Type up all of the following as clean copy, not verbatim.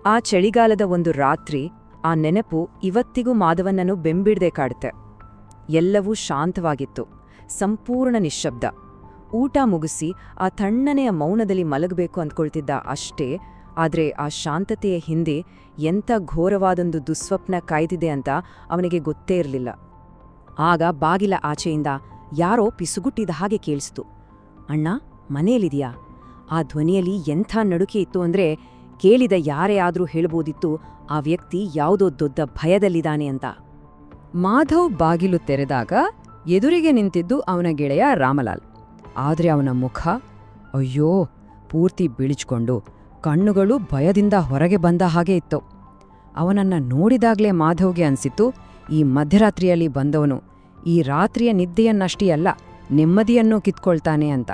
ಆ ಚಳಿಗಾಲದ ಒಂದು ರಾತ್ರಿ ಆ ನೆನಪು ಇವತ್ತಿಗೂ ಮಾಧವನನ್ನು ಬೆಂಬಿಡದೆ ಕಾಡುತ್ತೆ. ಎಲ್ಲವೂ ಶಾಂತವಾಗಿತ್ತು, ಸಂಪೂರ್ಣ ನಿಶ್ಶಬ್ದ. ಊಟ ಮುಗಿಸಿ ಆ ತಣ್ಣನೆಯ ಮೌನದಲ್ಲಿ ಮಲಗಬೇಕು ಅಂದ್ಕೊಳ್ತಿದ್ದ ಅಷ್ಟೇ. ಆದರೆ ಆ ಶಾಂತತೆಯ ಹಿಂದೆ ಎಂಥ ಘೋರವಾದೊಂದು ದುಸ್ವಪ್ನ ಕಾಯ್ದಿದೆ ಅಂತ ಅವನಿಗೆ ಗೊತ್ತೇ ಇರಲಿಲ್ಲ. ಆಗ ಬಾಗಿಲ ಆಚೆಯಿಂದ ಯಾರೋ ಪಿಸುಗುಟ್ಟಿದ ಹಾಗೆ ಕೇಳಿಸ್ತು. ಅಣ್ಣ, ಮನೆಯಲ್ಲಿದೆಯಾ? ಆ ಧ್ವನಿಯಲ್ಲಿ ಎಂಥ ನಡುಕೆ ಇತ್ತು ಅಂದ್ರೆ ಕೇಳಿದ ಯಾರೇ ಆದ್ರೂ ಹೇಳ್ಬೋದಿತ್ತು ಆ ವ್ಯಕ್ತಿ ಯಾವುದೋ ದೊಡ್ಡ ಭಯದಲ್ಲಿದ್ದಾನೆ ಅಂತ. ಮಾಧವ್ ಬಾಗಿಲು ತೆರೆದಾಗ ಎದುರಿಗೆ ನಿಂತಿದ್ದು ಅವನ ಗೆಳೆಯ ರಾಮಲಾಲ್. ಆದ್ರೆ ಅವನ ಮುಖ ಅಯ್ಯೋ ಪೂರ್ತಿ ಬಿಳಿಚ್ಕೊಂಡು ಕಣ್ಣುಗಳು ಭಯದಿಂದ ಹೊರಗೆ ಬಂದ ಹಾಗೆ ಇತ್ತು. ಅವನನ್ನ ನೋಡಿದಾಗ್ಲೇ ಮಾಧವ್ಗೆ ಅನ್ಸಿತ್ತು, ಈ ಮಧ್ಯರಾತ್ರಿಯಲ್ಲಿ ಬಂದವನು ಈ ರಾತ್ರಿಯ ನಿದ್ದೆಯನ್ನಷ್ಟೇ ಅಲ್ಲ, ನೆಮ್ಮದಿಯನ್ನೂ ಕಿತ್ಕೊಳ್ತಾನೆ ಅಂತ.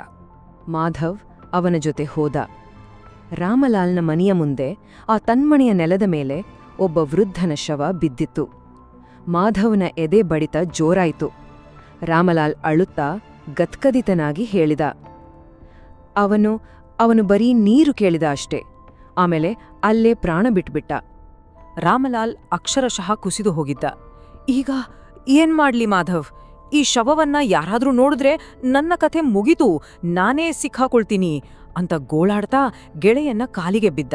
ಮಾಧವ್ ಅವನ ಜೊತೆ ಹೋದ. ರಾಮಲಾಲ್ನ ಮನೆಯ ಮುಂದೆ ಆ ತನ್ಮಣಿಯ ನೆಲದ ಮೇಲೆ ಒಬ್ಬ ವೃದ್ಧನ ಶವ ಬಿದ್ದಿತ್ತು. ಮಾಧವ್ನ ಎದೆ ಬಡಿತ ಜೋರಾಯಿತು. ರಾಮಲಾಲ್ ಅಳುತ್ತಾ ಗದ್ಗದಿತನಾಗಿ ಹೇಳಿದ. ಅವನು ಬರೀ ನೀರು ಕೇಳಿದ ಅಷ್ಟೇ. ಆಮೇಲೆ ಅಲ್ಲೇ ಪ್ರಾಣ ಬಿಟ್ಬಿಟ್ಟ. ರಾಮಲಾಲ್ ಅಕ್ಷರಶಃ ಕುಸಿದು ಹೋಗಿದ್ದ. ಈಗ ಏನ್ ಮಾಡ್ಲಿ ಮಾಧವ್? ಈ ಶವವನ್ನ ಯಾರಾದ್ರೂ ನೋಡಿದ್ರೆ ನನ್ನ ಕಥೆ ಮುಗಿತು, ನಾನೇ ಸಿಕ್ಕಾಕೊಳ್ತೀನಿ ಅಂತ ಗೋಳಾಡ್ತಾ ಗೆಳೆಯನ್ನ ಕಾಲಿಗೆ ಬಿದ್ದ.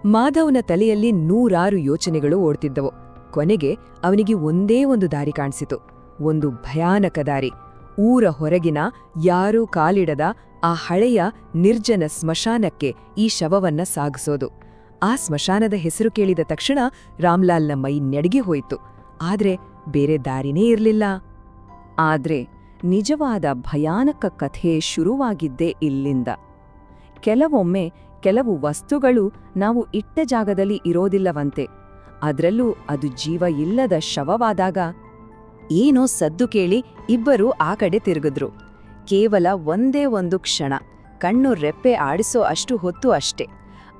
ಮಾಧವ್ನ ತಲೆಯಲ್ಲಿ ನೂರಾರು ಯೋಚನೆಗಳು ಓಡ್ತಿದ್ದವು. ಕೊನೆಗೆ ಅವನಿಗೆ ಒಂದೇ ಒಂದು ದಾರಿ ಕಾಣಿಸಿತು, ಒಂದು ಭಯಾನಕ ದಾರಿ. ಊರ ಹೊರಗಿನ ಯಾರೂ ಕಾಲಿಡದ ಆ ಹಳೆಯ ನಿರ್ಜನ ಸ್ಮಶಾನಕ್ಕೆ ಈ ಶವವನ್ನ ಸಾಗಿಸೋದು. ಆ ಸ್ಮಶಾನದ ಹೆಸರು ಕೇಳಿದ ತಕ್ಷಣ ರಾಮ್ಲಾಲ್ನ ಮೈ ನಡುಗಿ ಹೋಯಿತು. ಆದ್ರೆ ಬೇರೆ ದಾರಿನೇ ಇರ್ಲಿಲ್ಲ. ಆದ್ರೆ ನಿಜವಾದ ಭಯಾನಕ ಕಥೆ ಶುರುವಾಗಿದ್ದೇ ಇಲ್ಲಿಂದ. ಕೆಲವೊಮ್ಮೆ ಕೆಲವು ವಸ್ತುಗಳು ನಾವು ಇಟ್ಟ ಜಾಗದಲ್ಲಿ ಇರೋದಿಲ್ಲವಂತೆ. ಅದ್ರಲ್ಲೂ ಅದು ಜೀವ ಇಲ್ಲದ ಶವವಾದಾಗ. ಏನೋ ಸದ್ದು ಕೇಳಿ ಇಬ್ಬರೂ ಆ ಕಡೆ ತಿರುಗಿದ್ರು. ಕೇವಲ ಒಂದೇ ಒಂದು ಕ್ಷಣ, ಕಣ್ಣು ರೆಪ್ಪೆ ಆಡಿಸೋ ಅಷ್ಟು ಹೊತ್ತು ಅಷ್ಟೆ.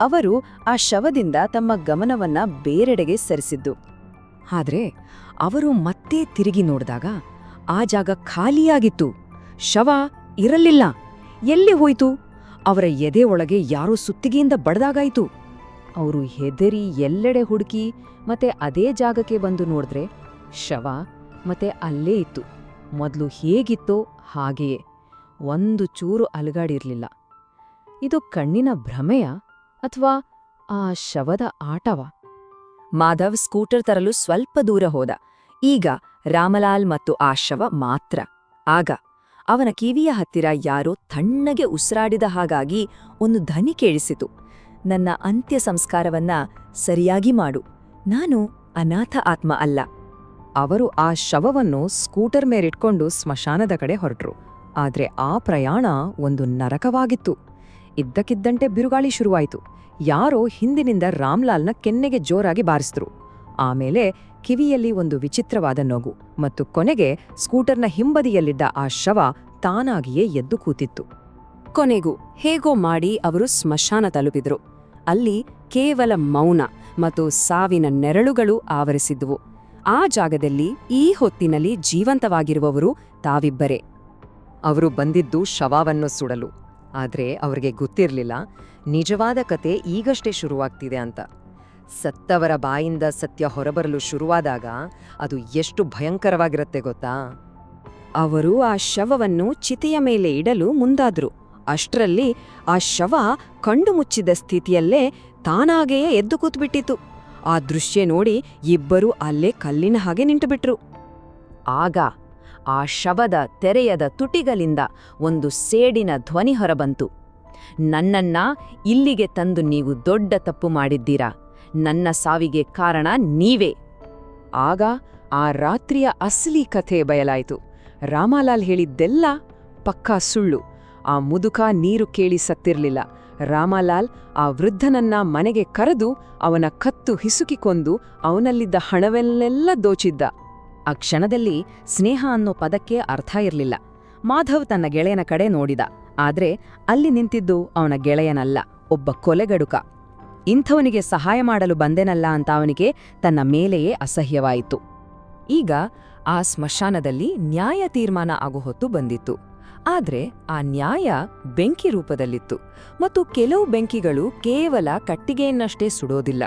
ಅವರು ಆ ಶವದಿಂದ ತಮ್ಮ ಗಮನವನ್ನ ಬೇರೆಡೆಗೆ ಸರಿಸಿದ್ದು. ಆದ್ರೆ ಅವರು ಮತ್ತೆ ತಿರುಗಿ ನೋಡಿದಾಗ ಆ ಜಾಗ ಖಾಲಿಯಾಗಿತ್ತು. ಶವ ಇರಲಿಲ್ಲ. ಎಲ್ಲಿ ಹೋಯ್ತು? ಅವರ ಎದೆ ಒಳಗೆ ಯಾರೋ ಸುತ್ತಿಗೆಯಿಂದ ಬಡ್ದಾಗಾಯ್ತು. ಅವರು ಹೆದರಿ ಎಲ್ಲೆಡೆ ಹುಡುಕಿ ಮತ್ತೆ ಅದೇ ಜಾಗಕ್ಕೆ ಬಂದು ನೋಡಿದ್ರೆ ಶವ ಮತ್ತೆ ಅಲ್ಲೇ ಇತ್ತು. ಮೊದಲು ಹೇಗಿತ್ತೋ ಹಾಗೆಯೇ, ಒಂದು ಚೂರು ಅಲುಗಾಡಿರ್ಲಿಲ್ಲ. ಇದು ಕಣ್ಣಿನ ಭ್ರಮೆಯ ಅಥವಾ ಆ ಶವದ ಆಟವ? ಮಾಧವ್ ಸ್ಕೂಟರ್ ತರಲು ಸ್ವಲ್ಪ ದೂರ ಹೋದ. ಈಗ ರಾಮಲಾಲ್ ಮತ್ತು ಆ ಶವ ಮಾತ್ರ. ಆಗ ಅವನ ಕಿವಿಯ ಹತ್ತಿರ ಯಾರೋ ತಣ್ಣಗೆ ಉಸಿರಾಡಿದ ಹಾಗಾಗಿ ಒಂದು ಧ್ವನಿ ಕೇಳಿಸಿತು. ನನ್ನ ಅಂತ್ಯ ಸಂಸ್ಕಾರವನ್ನ ಸರಿಯಾಗಿ ಮಾಡು, ನಾನು ಅನಾಥ ಆತ್ಮ ಅಲ್ಲ. ಅವರು ಆ ಶವವನ್ನು ಸ್ಕೂಟರ್ ಮೇಲಿಟ್ಕೊಂಡು ಸ್ಮಶಾನದ ಕಡೆ ಹೊರಟ್ರು. ಆದ್ರೆ ಆ ಪ್ರಯಾಣ ಒಂದು ನರಕವಾಗಿತ್ತು. ಇದ್ದಕ್ಕಿದ್ದಂತೆ ಬಿರುಗಾಳಿ ಶುರುವಾಯಿತು. ಯಾರೋ ಹಿಂದಿನಿಂದ ರಾಮ್ಲಾಲ್ನ ಕೆನ್ನೆಗೆ ಜೋರಾಗಿ ಬಾರಿಸಿದ್ರು. ಆಮೇಲೆ ಕಿವಿಯಲ್ಲಿ ಒಂದು ವಿಚಿತ್ರವಾದ ನಗು ಮತ್ತು ಕೊನೆಗೆ ಸ್ಕೂಟರ್ನ ಹಿಂಬದಿಯಲ್ಲಿದ್ದ ಆ ಶವ ತಾನಾಗಿಯೇ ಎದ್ದು ಕೂತಿತ್ತು. ಕೊನೆಗೂ ಹೇಗೋ ಮಾಡಿ ಅವರು ಸ್ಮಶಾನ ತಲುಪಿದ್ರು. ಅಲ್ಲಿ ಕೇವಲ ಮೌನ ಮತ್ತು ಸಾವಿನ ನೆರಳುಗಳು ಆವರಿಸಿದ್ವು. ಆ ಜಾಗದಲ್ಲಿ ಈ ಹೊತ್ತಿನಲ್ಲಿ ಜೀವಂತವಾಗಿರುವವರು ತಾವಿಬ್ಬರೇ. ಅವರು ಬಂದಿದ್ದು ಶವವನ್ನು ಸುಡಲು. ಆದ್ರೆ ಅವ್ರಿಗೆ ಗೊತ್ತಿರ್ಲಿಲ್ಲ ನಿಜವಾದ ಕತೆ ಈಗಷ್ಟೇ ಶುರುವಾಗ್ತಿದೆ ಅಂತ. ಸತ್ತವರ ಬಾಯಿಂದ ಸತ್ಯ ಹೊರಬರಲು ಶುರುವಾದಾಗ ಅದು ಎಷ್ಟು ಭಯಂಕರವಾಗಿರುತ್ತೆ ಗೊತ್ತಾ? ಅವರು ಆ ಶವವನ್ನು ಚಿತೆಯ ಮೇಲೆ ಇಡಲು ಮುಂದಾದ್ರು. ಅಷ್ಟರಲ್ಲಿ ಆ ಶವ ಕಣ್ಣು ಮುಚ್ಚಿದ ಸ್ಥಿತಿಯಲ್ಲೇ ತಾನಾಗೆಯೇ ಎದ್ದು ಕೂತ್ಬಿಟ್ಟಿತು. ಆ ದೃಶ್ಯ ನೋಡಿ ಇಬ್ಬರೂ ಅಲ್ಲೇ ಕಲ್ಲಿನ ಹಾಗೆ ನಿಂತುಬಿಟ್ರು. ಆಗ ಆ ಶವದ ತೆರೆಯದ ತುಟಿಗಳಿಂದ ಒಂದು ಸೇಡಿನ ಧ್ವನಿ ಹೊರಬಂತು. ನನ್ನನ್ನ ಇಲ್ಲಿಗೆ ತಂದು ನೀವು ದೊಡ್ಡ ತಪ್ಪು ಮಾಡಿದ್ದೀರಾ. ನನ್ನ ಸಾವಿಗೆ ಕಾರಣ ನೀವೇ. ಆಗ ಆ ರಾತ್ರಿಯ ಅಸಲಿ ಕಥೆ ಬಯಲಾಯಿತು. ರಾಮಲಾಲ್ ಹೇಳಿದ್ದೆಲ್ಲ ಪಕ್ಕಾ ಸುಳ್ಳು. ಆ ಮುದುಕ ನೀರು ಕೇಳಿ ಸತ್ತಿರ್ಲಿಲ್ಲ. ರಾಮಲಾಲ್ ಆ ವೃದ್ಧನನ್ನ ಮನೆಗೆ ಕರೆದು ಅವನ ಕತ್ತು ಹಿಸುಕಿಕೊಂದು ಅವನಲ್ಲಿದ್ದ ಹಣವೆಲ್ಲೆಲ್ಲ ದೋಚಿದ್ದ. ಆ ಕ್ಷಣದಲ್ಲಿ ಸ್ನೇಹ ಅನ್ನೋ ಪದಕ್ಕೆ ಅರ್ಥ ಇರಲಿಲ್ಲ. ಮಾಧವ್ ತನ್ನ ಗೆಳೆಯನ ಕಡೆ ನೋಡಿದ. ಆದ್ರೆ ಅಲ್ಲಿ ನಿಂತಿದ್ದು ಅವನ ಗೆಳೆಯನಲ್ಲ, ಒಬ್ಬ ಕೊಲೆಗಡುಕ. ಇಂಥವನಿಗೆ ಸಹಾಯ ಮಾಡಲು ಬಂದೆನಲ್ಲ ಅಂತ ಅವನಿಗೆ ತನ್ನ ಮೇಲೆಯೇ ಅಸಹ್ಯವಾಯಿತು. ಈಗ ಆ ಸ್ಮಶಾನದಲ್ಲಿ ನ್ಯಾಯ ತೀರ್ಮಾನ ಆಗೋ ಹೊತ್ತು ಬಂದಿತ್ತು. ಆದ್ರೆ ಆ ನ್ಯಾಯ ಬೆಂಕಿ ರೂಪದಲ್ಲಿತ್ತು, ಮತ್ತು ಕೆಲವು ಬೆಂಕಿಗಳು ಕೇವಲ ಕಟ್ಟಿಗೆಯನ್ನಷ್ಟೇ ಸುಡೋದಿಲ್ಲ.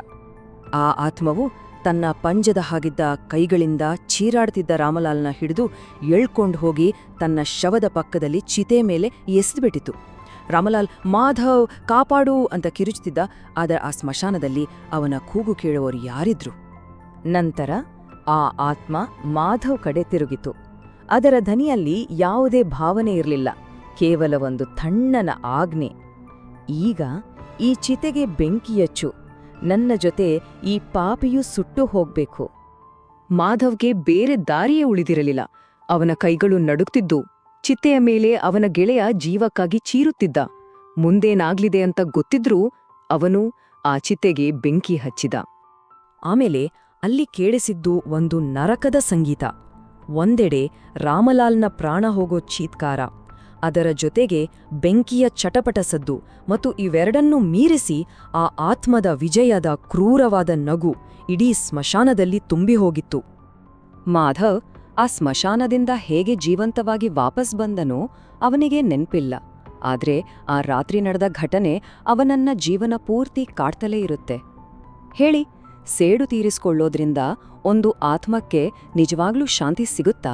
ಆ ಆತ್ಮವು ತನ್ನ ಪಂಜದ ಹಾಗಿದ್ದ ಕೈಗಳಿಂದ ಚೀರಾಡ್ತಿದ್ದ ರಾಮಲಾಲ್ನ ಹಿಡಿದು ಎಳ್ಕೊಂಡು ಹೋಗಿ ತನ್ನ ಶವದ ಪಕ್ಕದಲ್ಲಿ ಚಿತೆ ಮೇಲೆ ಎಸೆದುಬಿಟ್ಟಿತು. ರಾಮಲಾಲ್ ಮಾಧವ್ ಕಾಪಾಡು ಅಂತ ಕಿರುಚುತ್ತಿದ್ದ, ಆದರೆ ಆ ಸ್ಮಶಾನದಲ್ಲಿ ಅವನ ಕೂಗು ಕೇಳುವವರು ಯಾರಿದ್ರು? ನಂತರ ಆ ಆತ್ಮ ಮಾಧವ್ ಕಡೆ ತಿರುಗಿತು. ಅದರ ಧ್ವನಿಯಲ್ಲಿ ಯಾವುದೇ ಭಾವನೆ ಇರಲಿಲ್ಲ, ಕೇವಲ ಒಂದು ತಣ್ಣನ ಆಜ್ಞೆ. ಈಗ ಈ ಚಿತೆಗೆ ಬೆಂಕಿ ಹಚ್ಚು, ನನ್ನ ಜೊತೆ ಈ ಪಾಪಿಯು ಸುಟ್ಟು ಹೋಗ್ಬೇಕು. ಮಾಧವ್ಗೆ ಬೇರೆ ದಾರಿಯೇ ಉಳಿದಿರಲಿಲ್ಲ. ಅವನ ಕೈಗಳು ನಡುಗ್ತಿದ್ದು, ಚಿತೆಯ ಮೇಲೆ ಅವನ ಗೆಳೆಯ ಜೀವಕ್ಕಾಗಿ ಚೀರುತ್ತಿದ್ದ. ಮುಂದೇನಾಗ್ಲಿದೆ ಅಂತ ಗೊತ್ತಿದ್ರೂ ಅವನು ಆ ಚಿತೆಗೆ ಬೆಂಕಿ ಹಚ್ಚಿದ. ಆಮೇಲೆ ಅಲ್ಲಿ ಕೇಳಿಸಿದ್ದು ಒಂದು ನರಕದ ಸಂಗೀತ. ಒಂದೆಡೆ ರಾಮಲಾಲ್ನ ಪ್ರಾಣ ಹೋಗೋ ಚೀತ್ಕಾರ, ಅದರ ಜೊತೆಗೆ ಬೆಂಕಿಯ ಚಟಪಟ ಸದ್ದು, ಮತ್ತು ಇವೆರಡನ್ನೂ ಮೀರಿಸಿ ಆ ಆತ್ಮದ ವಿಜಯದ ಕ್ರೂರವಾದ ನಗು ಇಡೀ ಸ್ಮಶಾನದಲ್ಲಿ ತುಂಬಿ ಹೋಗಿತ್ತು. ಮಾಧವ್ ಆ ಸ್ಮಶಾನದಿಂದ ಹೇಗೆ ಜೀವಂತವಾಗಿ ವಾಪಸ್ ಬಂದನೋ ಅವನಿಗೆ ನೆನ್ಪಿಲ್ಲ. ಆದ್ರೆ ಆ ರಾತ್ರಿ ನಡೆದ ಘಟನೆ ಅವನನ್ನ ಜೀವನ ಪೂರ್ತಿ ಕಾಡ್ತಲೇ ಇರುತ್ತೆ. ಹೇಳಿ, ಸೇಡು ತೀರಿಸ್ಕೊಳ್ಳೋದ್ರಿಂದ ಒಂದು ಆತ್ಮಕ್ಕೆ ನಿಜವಾಗ್ಲೂ ಶಾಂತಿ ಸಿಗುತ್ತಾ?